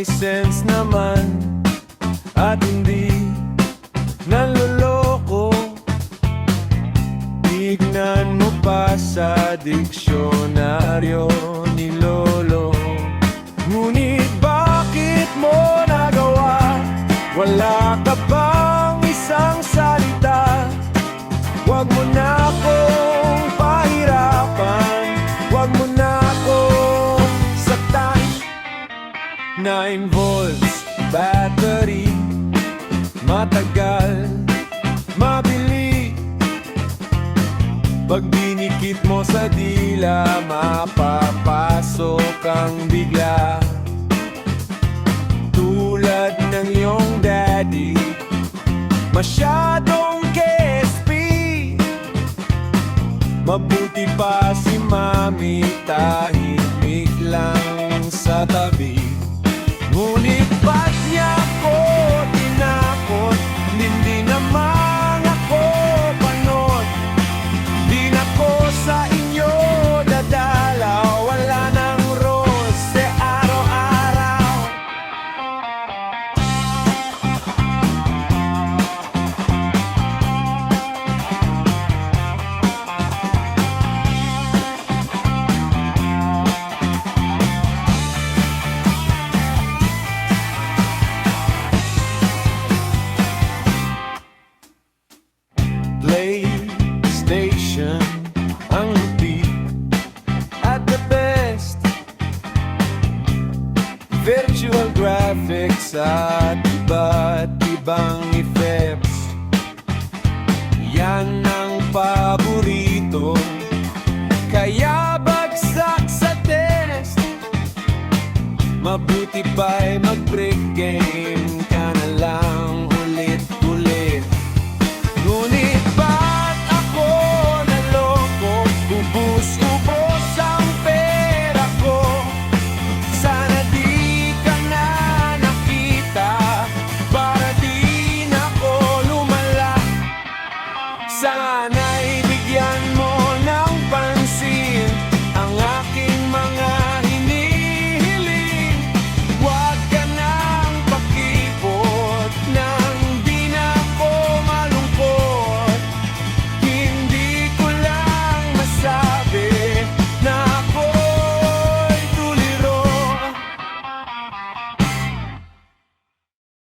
sense naman at hindi nanloloko. Tignan mo pa sa diksyonaryo ni Lolo. Ngunit bakit mo nagawa? Wala ka bang isang salita? Huwag mo na akong pahirapan, huwag mo na akong saktan. 9 volts battery, matagal, mabili. Pag dinikit mo sa dila, mapapasok ang bigla. Tulad ng iyong daddy, masyadong KSP. Mabuti pa si mami, tahimik lang sa tabi. Ngunit ba't niya ako tinakot? Hindi naman ako panot. Di na ko sa inyo dadala, wala nang rose araw-araw. PlayStation ang beat at the best. Virtual graphics at iba't ibang effects, yan ang paborito. Kaya bagsak sa test, mabuti pa'y mag-break game.